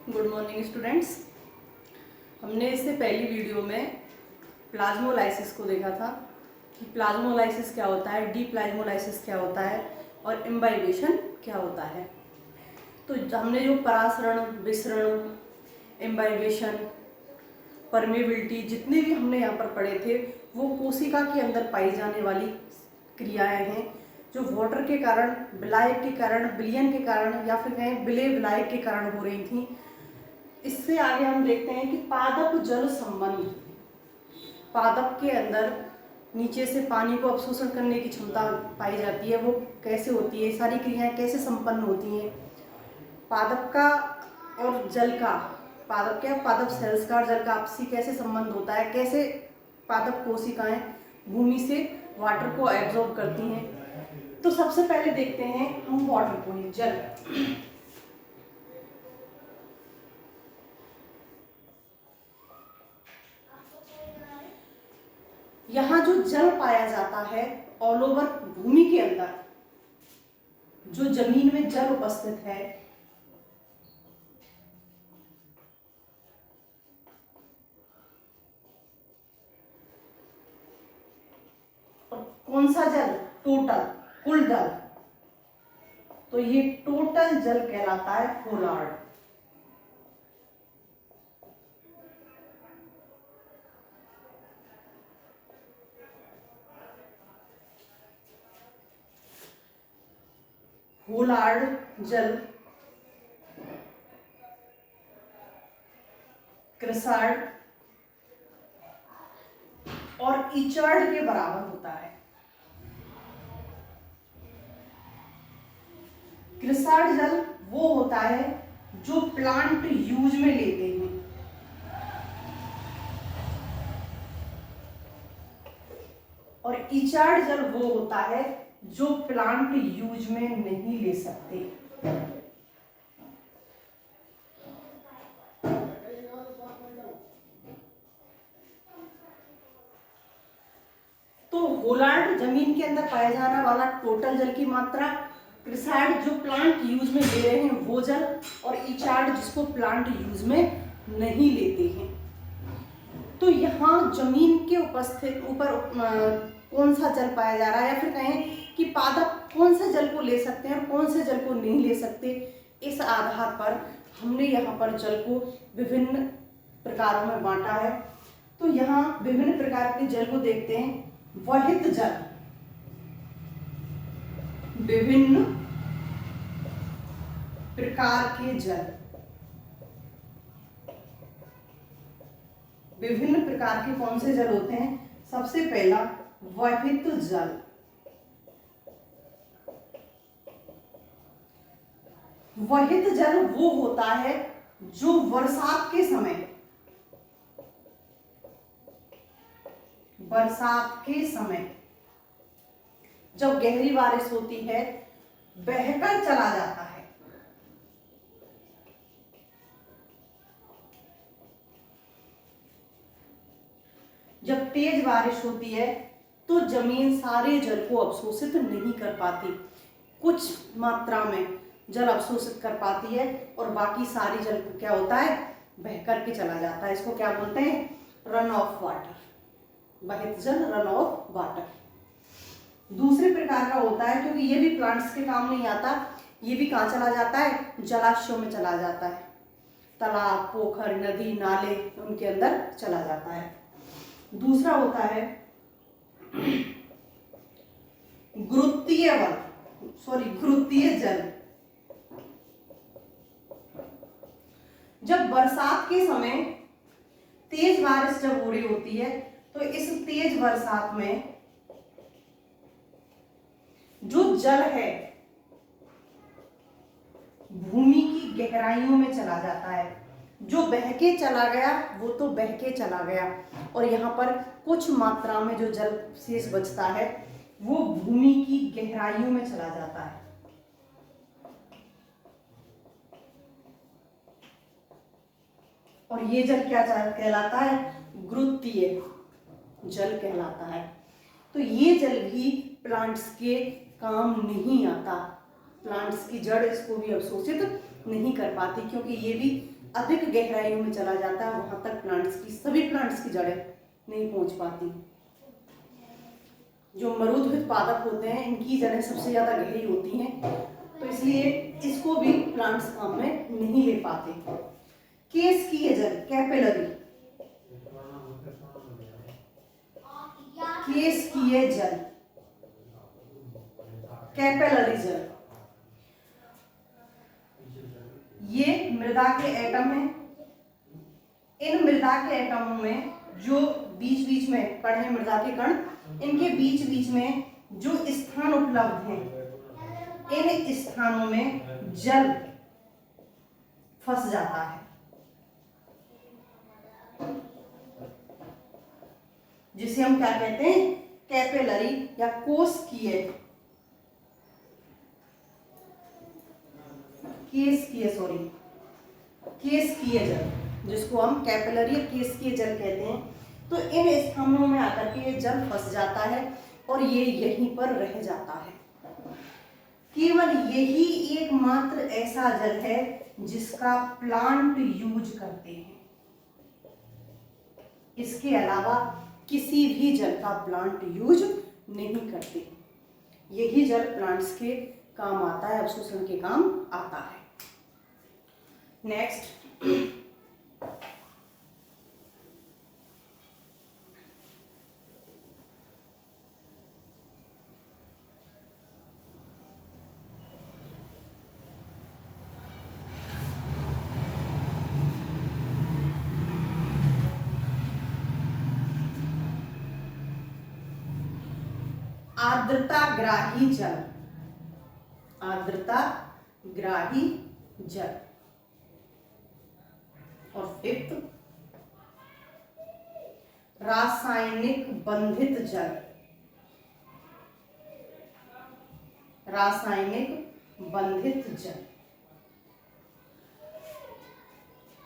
Good morning students. हमने इससे पहली वीडियो में प्लाज्मोलाइसिस को देखा था कि प्लाज्मोलाइसिस क्या होता है, डीप्लाज्मोलाइसिस क्या होता है और इम्बाइबेशन क्या होता है। तो हमने जो परासरण, विसरण, इम्बाइबेशन, परमेबिलिटी जितने भी हमने यहाँ पर पढ़े थे वो कोशिका के अंदर पाई जाने वाली क्रियाएं हैं जो वाटर के कारण, विलायक के कारण, विलयन के कारण या फिर कहें विलय विलायक के कारण हो रही थी। इससे आगे हम देखते हैं कि पादप जल संबंध। पादप के अंदर नीचे से पानी को अवशोषण करने की क्षमता पाई जाती है, वो कैसे होती है, सारी क्रियाएं कैसे संपन्न होती हैं। पादप का और जल का, पादप सेल्स का और जल का आपसी कैसे संबंध होता है, कैसे पादप कोशिकाएं भूमि से वाटर को एब्जॉर्ब करती हैं। तो सबसे पहले देखते हैं हम वाटर को ही, जल। यहाँ जो जल पाया जाता है ऑल ओवर भूमि के अंदर, जो जमीन में जल उपस्थित है, और कौन सा जल? टोटल, कुल जल। तो ये टोटल जल कहलाता है होलार्ड। होलार्ड जल क्रिसार्ड और इचार्ड के बराबर होता है। क्रिसार्ड जल वो होता है जो प्लांट यूज में लेते हैं, और इचार्ड जल वो होता है जो प्लांट यूज में नहीं ले सकते। तो होलार्ड जमीन के अंदर पाया जाने वाला टोटल जल की मात्रा, क्रिसार्ड जो प्लांट यूज में ले रहे हैं वो जल, और इचार्ड जिसको प्लांट यूज में नहीं लेते हैं। तो यहाँ जमीन के उपस्थित ऊपर कौन सा जल पाया जा रहा है, या फिर कहें कि पादप कौन से जल को ले सकते हैं और कौन से जल को नहीं ले सकते, इस आधार पर हमने यहाँ पर जल को विभिन्न प्रकारों में बांटा है। तो यहाँ विभिन्न प्रकार के जल को देखते हैं। वहित जल, विभिन्न प्रकार के जल, विभिन्न प्रकार के कौन से जल होते हैं? सबसे पहला वहित जल। वहित जल वो होता है जो बरसात के समय, जब गहरी बारिश होती है बहकर चला जाता है। जब तेज बारिश होती है तो जमीन सारे जल को अवशोषित नहीं कर पाती, कुछ मात्रा में जल अवशोषित कर पाती है और बाकी सारी जल क्या होता है? बह करके चला जाता है। इसको क्या बोलते हैं? Run of water. वहित जल, रन ऑफ वाटर। दूसरे प्रकार का होता है, क्योंकि ये भी प्लांट्स के काम नहीं आता, ये भी कहाँ चला जाता है? जलाशयों में चला जाता है। तालाब, पोखर, नदी, नाले, उनके अंदर चला जाता है। दूसरा होता है घृतीय जल। जब बरसात के समय तेज बारिश जब हो रही होती है तो इस तेज बरसात में जो जल है भूमि की गहराइयों में चला जाता है। जो बह के चला गया वो तो बह के चला गया, और यहाँ पर कुछ मात्रा में जो जल शेष बचता है वो भूमि की गहराइयों में चला जाता है। और ये जल क्या कहलाता है? घृतीय जल कहलाता है। तो ये जल भी प्लांट्स के काम नहीं आता, प्लांट्स की जड़ इसको भी अवशोषित नहीं कर पाती, क्योंकि ये भी अधिक गहराइयों में चला जाता है, वहां तक सभी प्लांट्स की जड़ें नहीं पहुंच पाती। जो मरुद्भिद पादप होते हैं इनकी जड़ें सबसे ज्यादा गहरी होती हैं, तो इसलिए इसको भी प्लांट्स काम में नहीं ले पाते। केसकीय जल, कैपिलरी, केसकीय जल, कैपिलरी जल, ये मृदा के एटम हैं। इन मृदा के एटमों में जो बीच बीच में कण है, मृदा के कण, इनके बीच बीच में जो स्थान उपलब्ध हैं, इन स्थानों में जल फंस जाता है, जिसे हम क्या कहते हैं, कैपिलरी या कोशिकीय, केसकीय जल, जिसको हम कैपिलरी या केसकीय जल कहते हैं। तो इन स्थानों में आकर के ये जल फंस जाता है और ये यहीं पर रह जाता है। केवल यही एकमात्र ऐसा जल है जिसका प्लांट यूज करते हैं। इसके अलावा किसी भी जल का प्लांट यूज नहीं करते। यही जल प्लांट्स के काम आता है, अवशोषण के काम आता है। नेक्स्ट, आर्द्रताग्राही जल, आर्द्रताग्राही जल। और फिफ्थ, रासायनिक बंधित जल, रासायनिक बंधित जल।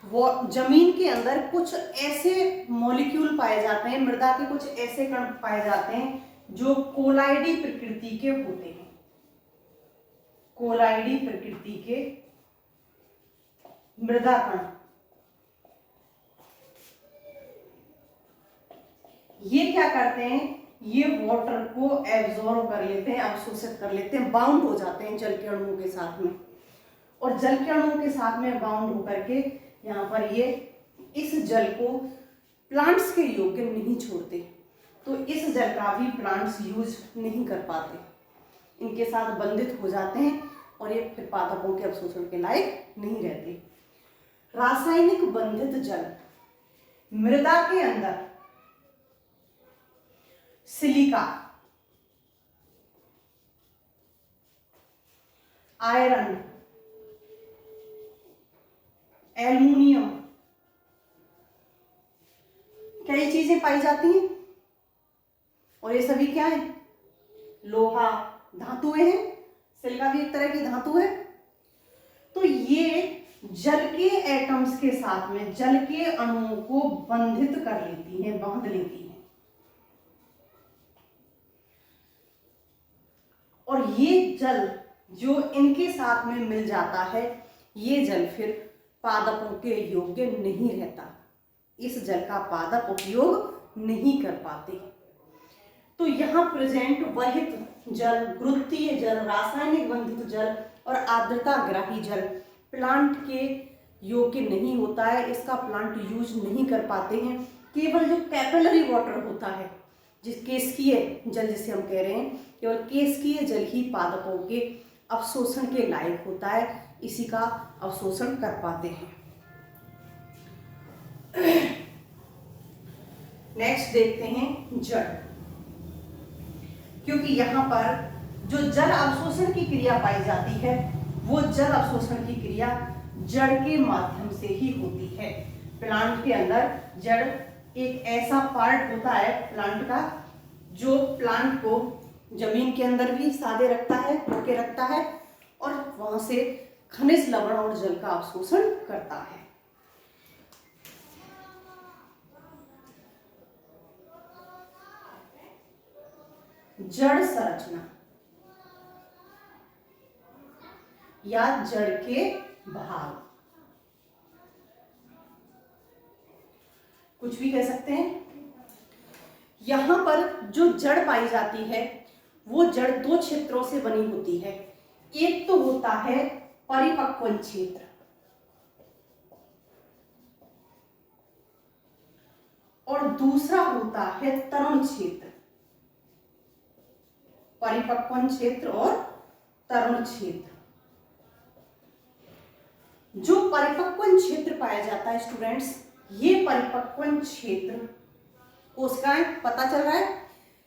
वो जमीन के अंदर कुछ ऐसे मॉलिक्यूल पाए जाते हैं, मृदा के कुछ ऐसे कण पाए जाते हैं जो कोलाइडी प्रकृति के होते हैं, कोलाइडी प्रकृति के मृदा कण। ये क्या करते हैं, ये वाटर को एब्जॉर्ब कर लेते हैं, अवशोषित कर लेते हैं, बाउंड हो जाते हैं जल के अणुओं के साथ में, और जल के अणुओं के साथ में बाउंड होकर के यहाँ पर ये इस जल को प्लांट्स के योग्य नहीं छोड़ते। तो इस जल का भी प्लांट्स यूज नहीं कर पाते, इनके साथ बंधित हो जाते हैं और ये फिर पादपों के अवशोषण के लायक नहीं रहते। रासायनिक बंधित जल, मृदा के अंदर सिलिका, आयरन, एल्युमिनियम, कई चीजें पाई जाती हैं, और ये सभी क्या है, लोहा, धातुएं हैं। सिलिका भी एक तरह की धातु है। तो ये जल के एटम्स के साथ में जल के अणुओं को बंधित कर लेती हैं, बांध लेती हैं, और ये जल जो इनके साथ में मिल जाता है, ये जल फिर पादपों के योग्य नहीं रहता। इस जल का पादप उपयोग नहीं कर पाते। तो यहाँ प्रेजेंट वहित जल, गुरुत्वीय जल, रासायनिक बंधित जल और आर्द्रताग्राही जल प्लांट के योग्य नहीं होता है, इसका प्लांट यूज नहीं कर पाते हैं। केवल जो कैपिलरी वाटर होता है, जिस केसकीय जल जिसे हम कह रहे हैं, केवल केसकीय जल ही पादपों के अवशोषण के लायक होता है, इसी का अवशोषण कर पाते हैं। नेक्स्ट देखते हैं जड़, क्योंकि यहाँ पर जो जल अवशोषण की क्रिया पाई जाती है वो जल अवशोषण की क्रिया जड़ के माध्यम से ही होती है। प्लांट के अंदर जड़ एक ऐसा पार्ट होता है प्लांट का जो प्लांट को जमीन के अंदर भी सादे रखता है, रोके रखता है, और वहां से खनिज, लवण और जल का अवशोषण करता है। जड़ संरचना या जड़ के भाग। कुछ भी कह सकते हैं। यहाँ पर जो जड़ पाई जाती है वो जड़ दो क्षेत्रों से बनी होती है। एक तो होता है परिपक्वन क्षेत्र और दूसरा होता है तरुण क्षेत्र। परिपक्वन क्षेत्र और तरुण क्षेत्र। जो परिपक्वन क्षेत्र पाया जाता है स्टूडेंट्स, ये परिपक्वन क्षेत्र कोशिकाएं, पता चल रहा है,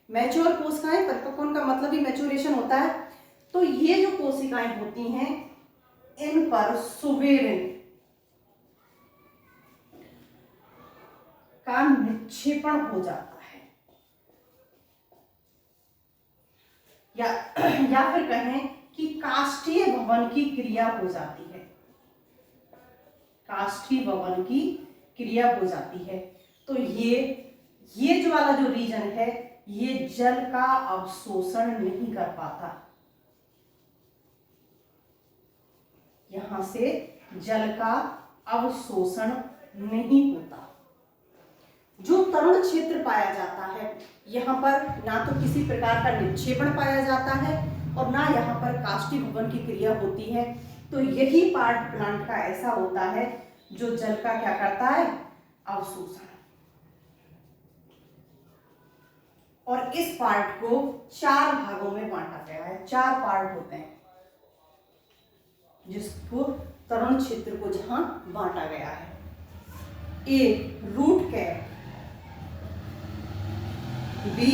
मैच्योर कोशिकाएं, परिपक्वन का मतलब ही मैच्योरेशन होता है। तो ये जो कोशिकाएं होती हैं इन पर सुवेरिन का निक्षेपण हो जाता है, या फिर कहें कि काष्ठीय भवन की क्रिया हो जाती है। काष्ठीय भवन की क्रिया हो जाती है। तो ये जो वाला जो रीजन है ये जल का अवशोषण नहीं कर पाता, यहां से जल का अवशोषण नहीं होता। जो तरुण क्षेत्र पाया जाता है यहाँ पर ना तो किसी प्रकार का निक्षेपण पाया जाता है और ना यहाँ पर काष्ठीय भवन की क्रिया होती है। तो यही पार्ट प्लांट का ऐसा होता है जो जल का क्या करता है, अवशोषण। और इस पार्ट को 4 भागों में बांटा गया है। 4 पार्ट होते हैं जिसको तरुण क्षेत्र को जहां बांटा गया है। A root cap, B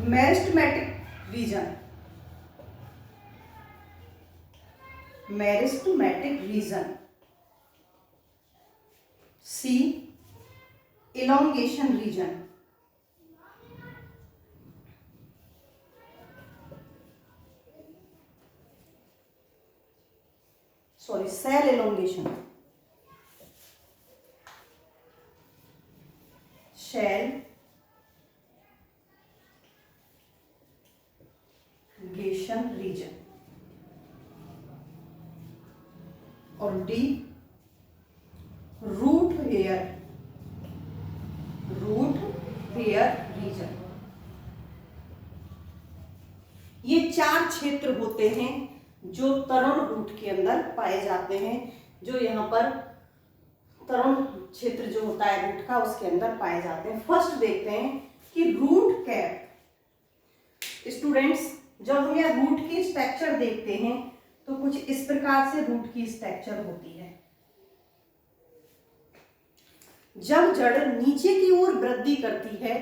meristematic region, meristematic region, C elongation region, cell elongation, shell elongation region, और डी रूट हेयर रीजन। ये 4 क्षेत्र होते हैं जो तरुण रूट के अंदर पाए जाते हैं, जो यहाँ पर तरुण क्षेत्र जो होता है रूट का उसके अंदर पाए जाते हैं। फर्स्ट देखते हैं कि रूट कैप। स्टूडेंट्स जब हम यहाँ रूट की स्ट्रक्चर देखते हैं तो कुछ इस प्रकार से रूट की स्ट्रक्चर होती है। जब जड़ नीचे की ओर वृद्धि करती है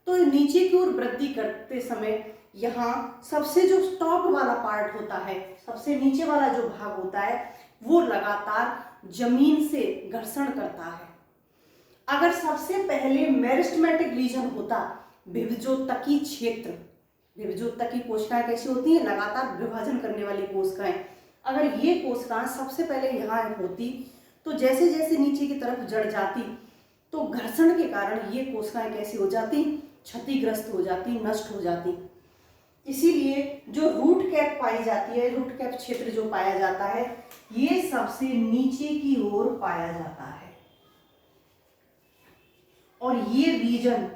तो नीचे की ओर वृद्धि करते समय यहाँ सबसे जो टॉप वाला पार्ट होता है, सबसे नीचे वाला जो भाग होता है वो लगातार जमीन से घर्षण करता है। अगर सबसे पहले मेरिस्टेमेटिक रीजन होता, विभजोत्तकी क्षेत्र, विभजोत्तकी कोशिकाएं कैसी होती हैं, लगातार विभाजन करने वाली कोशिकाएं, अगर ये कोशिकाएं सबसे पहले यहाँ होती तो जैसे जैसे नीचे की तरफ जड़ जाती तो घर्षण के कारण ये कोशिकाएं कैसी हो जाती, क्षतिग्रस्त हो जाती, नष्ट हो जाती। इसीलिए जो रूट कैप पाई जाती है, रूट कैप क्षेत्र जो पाया जाता है ये सबसे नीचे की ओर पाया जाता है। और ये रीजन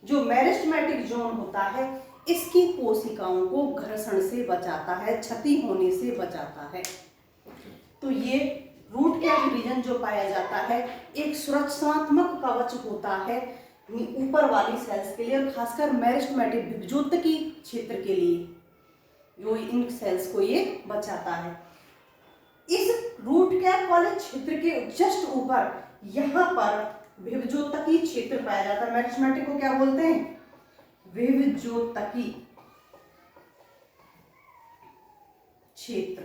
जो मेरिस्टेमेटिक जोन होता है इसकी कोशिकाओं को घर्षण से बचाता है, क्षति होने से बचाता है। तो ये रूट कैप रीजन जो पाया जाता है एक सुरक्षात्मक कवच होता है ऊपर वाली सेल्स के लिए, और खासकर मेरिस्टेमेटिक विभजोत्तकी क्षेत्र के लिए जो इन सेल्स को ये बचाता है। इस रूट कैप वाले क्षेत्र के जस्ट ऊपर यहाँ पर विभजोत्तकी क्षेत्र पाया जाता है। मेरिस्टेमेटिक को क्या बोलते हैं, विभजोत्तकी क्षेत्र।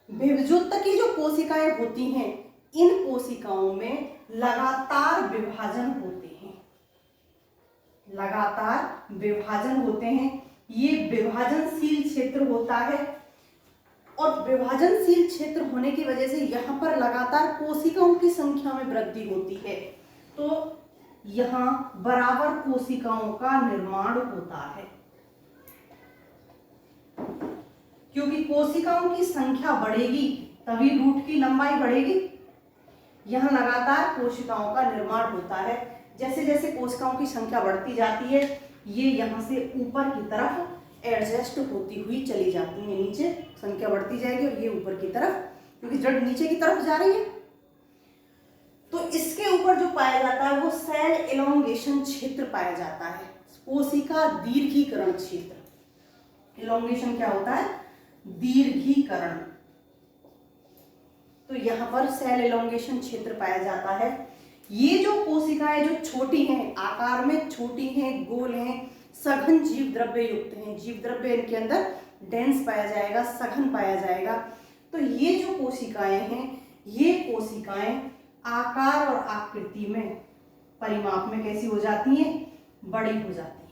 विभजोत्तकी जो कोशिकाएं होती हैं इन कोशिकाओं में लगातार विभाजन होते हैं, लगातार विभाजन होते हैं। ये विभाजनशील क्षेत्र होता है और विभाजनशील क्षेत्र होने की वजह से यहाँ पर लगातार कोशिकाओं की संख्या में वृद्धि होती है। तो यहाँ बराबर कोशिकाओं का निर्माण होता है। क्योंकि कोशिकाओं की संख्या बढ़ेगी तभी रूट की लंबाई बढ़ेगी। यहाँ लगातार कोशिकाओं का निर्माण होता है। जैसे जैसे कोशिकाओं की संख्या बढ़ती जाती है ये यहाँ से ऊपर की तरफ एडजस्ट होती हुई चली जाती है, नीचे संख्या बढ़ती जाएगी और ये ऊपर की तरफ, क्योंकि जड़ नीचे की तरफ जा रही है। तो इसके ऊपर जो पाया जाता है वो सेल एलोंगेशन क्षेत्र पाया जाता है, कोशिका दीर्घीकरण क्षेत्र। एलोंगेशन क्या होता है? दीर्घीकरण। तो यहाँ पर सेल एलोंगेशन क्षेत्र पाया जाता है। ये जो कोशिकाएं जो छोटी हैं, आकार में छोटी हैं, गोल हैं, सघन जीव द्रव्य युक्त हैं, जीव द्रव्य इनके अंदर डेंस पाया जाएगा, सघन पाया जाएगा। तो ये जो कोशिकाएं हैं ये कोशिकाएं आकार और आकृति में, परिमाप में कैसी हो जाती हैं? बड़ी हो जाती हैं।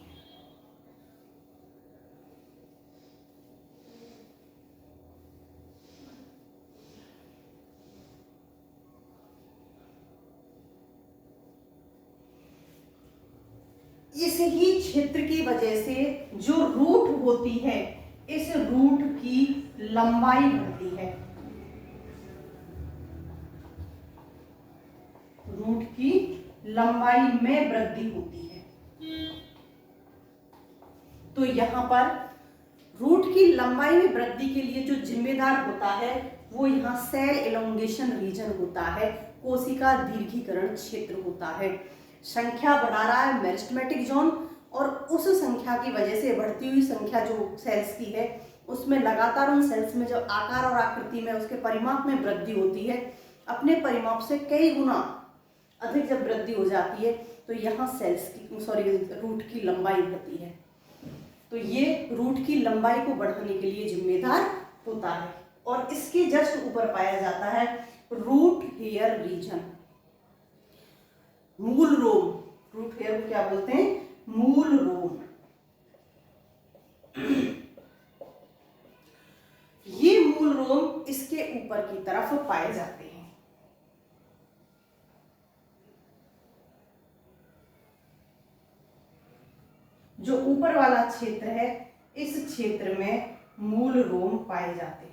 इस ही क्षेत्र की वजह से जो रूट होती है इस रूट की लंबाई बढ़ती है, रूट की लंबाई में वृद्धि होती है। तो यहाँ पर रूट की लंबाई में वृद्धि के लिए जो जिम्मेदार होता है वो यहाँ सेल एलोंगेशन रीजन होता है, कोशिका दीर्घीकरण क्षेत्र होता है। संख्या बढ़ा रहा है मेरिस्टेमेटिक जोन, और उस संख्या की वजह से बढ़ती हुई संख्या जो सेल्स की है उसमें लगातार उन सेल्स में जब आकार और आकृति में उसके परिमाप में वृद्धि होती है, अपने परिमाप से कई गुना अधिक जब वृद्धि हो जाती है तो यहाँ सेल्स की रूट की लंबाई बढ़ती है। तो ये रूट की लंबाई को बढ़ाने के लिए जिम्मेदार होता है। और इसके जस्ट ऊपर पाया जाता है रूट हेयर रीजन, मूल रोम। रूट हेयर को क्या बोलते हैं? मूल रोम। ये मूल रोम इसके ऊपर की तरफ पाए जाते हैं। जो ऊपर वाला क्षेत्र है इस क्षेत्र में मूल रोम पाए जाते हैं।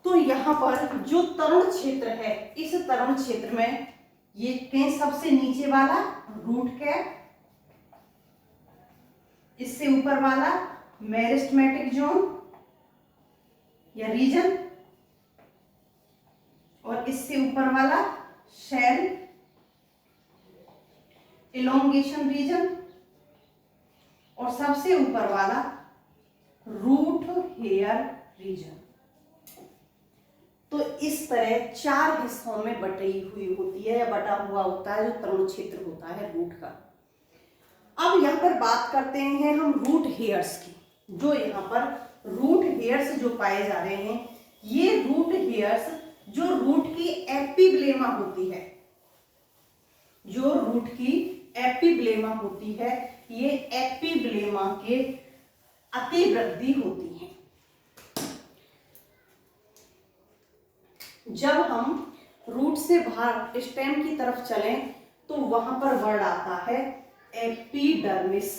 तो यहाँ पर जो तरुण क्षेत्र है इस तरुण क्षेत्र में ये कहीं सबसे नीचे वाला रूट कैप, इससे ऊपर वाला मेरिस्टेमेटिक जोन या रीजन, और इससे ऊपर वाला सेल एलोंगेशन रीजन, और सबसे ऊपर वाला रूट हेयर रीजन। तो इस तरह 4 हिस्सों में बटी हुई होती है या बटा हुआ होता है जो तरुण क्षेत्र होता है रूट का। अब यहाँ पर बात करते हैं हम रूट हेयर्स की। जो यहाँ पर रूट हेयर्स जो पाए जा रहे हैं ये रूट हेयर्स जो रूट की एपिब्लेमा होती है, जो रूट की एपिब्लेमा होती है, ये एपिब्लेमा के अतिवृद्धि होती है। जब हम रूट से बाहर स्टेम की तरफ चलें तो वहां पर वर्ड आता है एपिडर्मिस,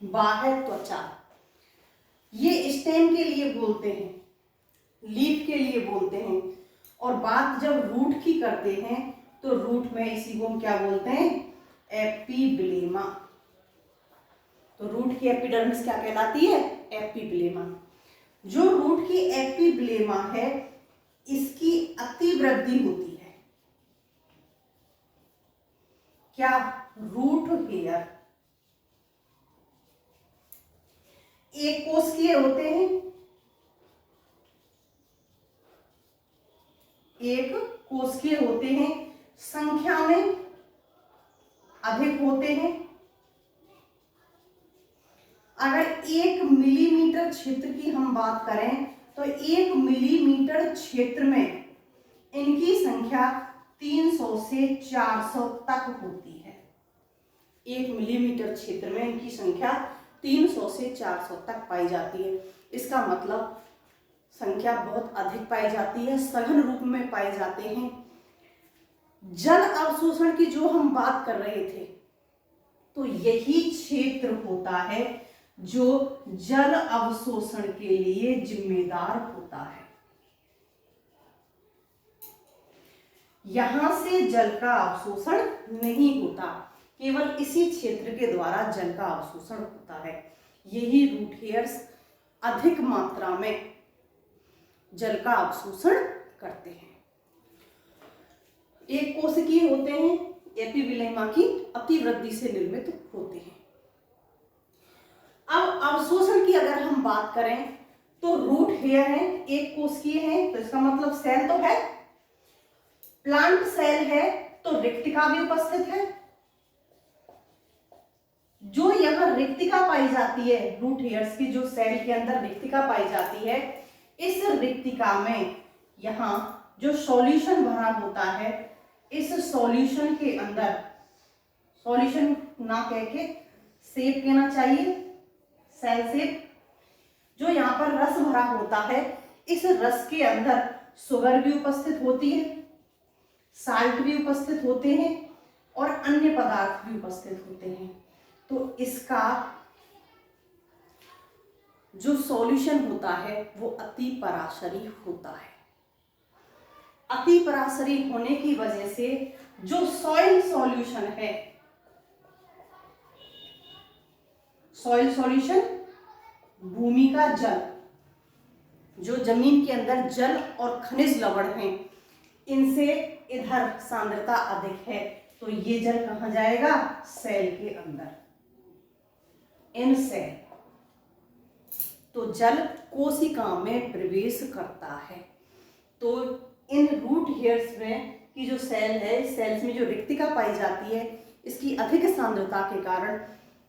बाह्य त्वचा। ये स्टेम के लिए बोलते हैं, लीफ के लिए बोलते हैं। और बात जब रूट की करते हैं तो रूट में इसी को हम क्या बोलते हैं? एपिब्लेमा। तो रूट की एपिडर्मिस क्या कहलाती है? एपिब्लेमा। जो रूट की एपिब्लेमा है इसकी अतिवृद्धि होती है। क्या? Root hair. एक कोशिकीय होते हैं, एक कोशिकीय होते हैं, संख्या में अधिक होते हैं। अगर 1 मिलीमीटर क्षेत्र की हम बात करें तो 1 मिलीमीटर क्षेत्र में इनकी संख्या 300 से 400 तक होती है। 1 मिलीमीटर क्षेत्र में इनकी संख्या 300 से 400 तक पाई जाती है। इसका मतलब संख्या बहुत अधिक पाई जाती है, सघन रूप में पाए जाते हैं। जल अवशोषण की जो हम बात कर रहे थे, तो यही क्षेत्र होता है जो जल अवशोषण के लिए जिम्मेदार होता है। यहां से जल का अवशोषण नहीं होता, केवल इसी क्षेत्र के द्वारा जल का अवशोषण होता है। यही रूट हेयर्स अधिक मात्रा में जल का अवशोषण करते हैं। एक कोशिकीय होते हैं, एपिब्लेमा की अतिवृद्धि से निर्मित होते हैं। अब अवशोषण की अगर हम बात करें तो रूट हेयर है, एक कोशिकीय है, तो इसका मतलब सेल तो है। प्लांट सेल है तो रिक्तिका भी उपस्थित है। जो यहां रिक्तिका पाई जाती है, रूट हेयर्स की जो सेल के अंदर रिक्तिका पाई जाती है, इस रिक्तिका में यहां जो सॉल्यूशन भरा होता है, इस सॉल्यूशन के अंदर, सॉल्यूशन ना कह के सेप कहना चाहिए, सेल सेप, जो यहाँ पर रस भरा होता है, इस रस के अंदर शुगर भी उपस्थित होती है, साल्ट भी उपस्थित होते हैं और अन्य पदार्थ भी उपस्थित होते हैं। तो इसका जो सॉल्यूशन होता है वो अति पराशरी होता है। अति पराशरी होने की वजह से जो सॉइल सॉल्यूशन है, सॉइल सॉल्यूशन भूमि का जल, जो जमीन के अंदर जल और खनिज लवण हैं, इनसे इधर सांद्रता अधिक है, तो ये जल कहाँ जाएगा? सेल के अंदर, इन सेल। तो जल कोशिका में प्रवेश करता है। तो इन रूट हेयर्स में की जो सेल है, सेल्स में जो रिक्तिका पाई जाती है, इसकी अधिक सांद्रता के कारण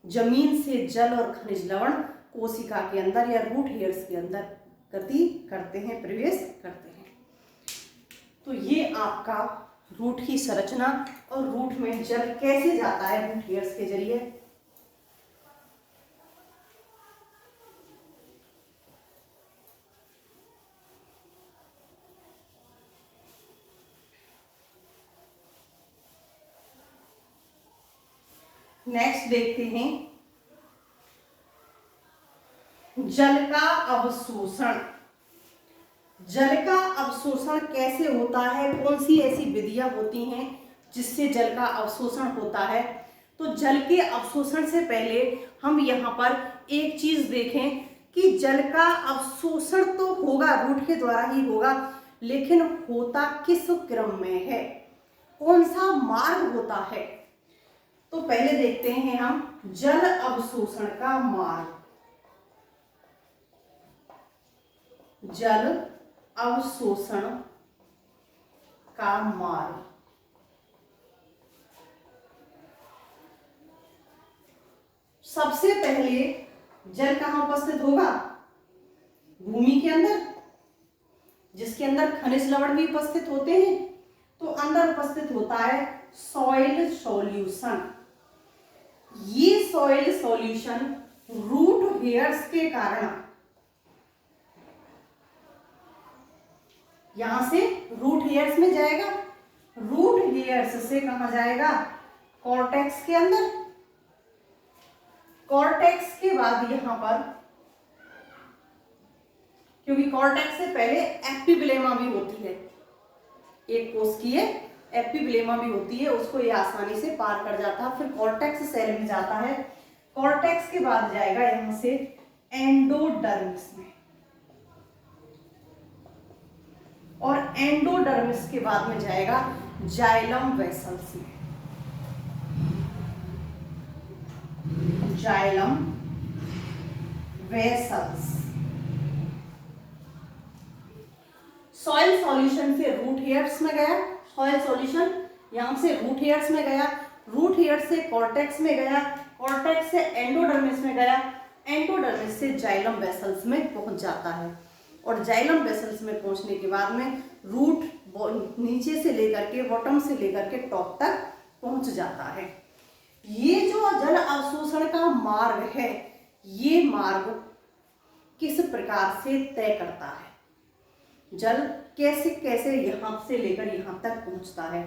जमीन से जल और खनिज लवण कोशिका के अंदर या रूट हेयर्स के अंदर गति करते हैं, प्रवेश करते हैं। तो ये आपका रूट की संरचना और रूट में जल कैसे जाता है रूट हेयर्स के जरिए। नेक्स्ट देखते हैं जल का अवशोषण। जल का अवशोषण कैसे होता है, कौन सी ऐसी विधियां होती हैं जिससे जल का अवशोषण होता है। तो जल के अवशोषण से पहले हम यहाँ पर एक चीज देखें कि जल का अवशोषण तो होगा, रूट के द्वारा ही होगा, लेकिन होता किस क्रम में है, कौन सा मार्ग होता है। तो पहले देखते हैं हम जल अवशोषण का मार्ग। जल अवशोषण का मार्ग, सबसे पहले जल कहाँ उपस्थित होगा? भूमि के अंदर, जिसके अंदर खनिज लवण भी उपस्थित होते हैं। तो अंदर उपस्थित होता है सॉइल सॉल्यूशन। ये सॉइल सॉल्यूशन रूट हेयर्स के कारण, यहां से रूट हेयर्स में जाएगा, रूट हेयर्स से कहां जाएगा? कॉर्टेक्स के अंदर। कॉर्टेक्स के बाद यहां पर, क्योंकि कॉर्टेक्स से पहले एपिब्लेमा भी होती है, एक कोशिकीय एपिब्लेमा भी होती है, उसको ये आसानी से पार कर जाता है, फिर कॉर्टेक्स सेल में जाता है। कॉर्टेक्स के बाद जाएगा यहां से एंडोडर्मिस में, और एंडोडर्मिस के बाद में जाएगा जाइलम वेसल्स में। Xylem vessels. सॉइल सॉल्यूशन से रूट हेयर्स में गया, सॉइल सॉल्यूशन यहां से रूट हेयर्स में गया, रूट हेयर्स से कॉर्टेक्स में गया, कॉर्टेक्स से एंडोडर्मिस में गया, एंडोडर्मिस से जाइलम वेसल्स में पहुंच जाता है। और जाइलम वेसल्स में पहुंचने के बाद में रूट नीचे से लेकर के बॉटम से लेकर के टॉप तक पहुंच जाता है। ये जो जल अवशोषण का मार्ग है, ये मार्ग किस प्रकार से तय करता है, जल कैसे कैसे यहां से लेकर यहां तक पहुंचता है।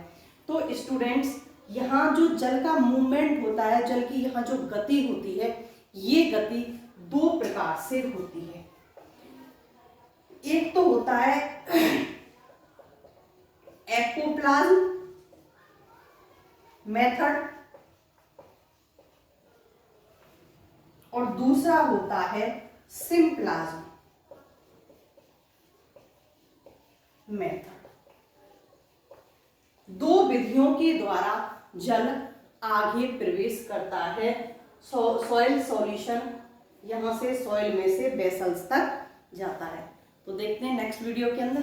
तो स्टूडेंट्स, यहाँ जो जल का मूवमेंट होता है, जल की यहाँ जो गति होती है, ये गति दो प्रकार से होती है। एक तो होता है एक्वोप्लाज्म मेथड और दूसरा होता है सिम्प्लाज्म मेथड। दो विधियों के द्वारा जल आगे प्रवेश करता है सॉइल सॉल्यूशन, यहां से सॉइल में से वेसल्स तक जाता है। तो देखते हैं नेक्स्ट वीडियो के अंदर।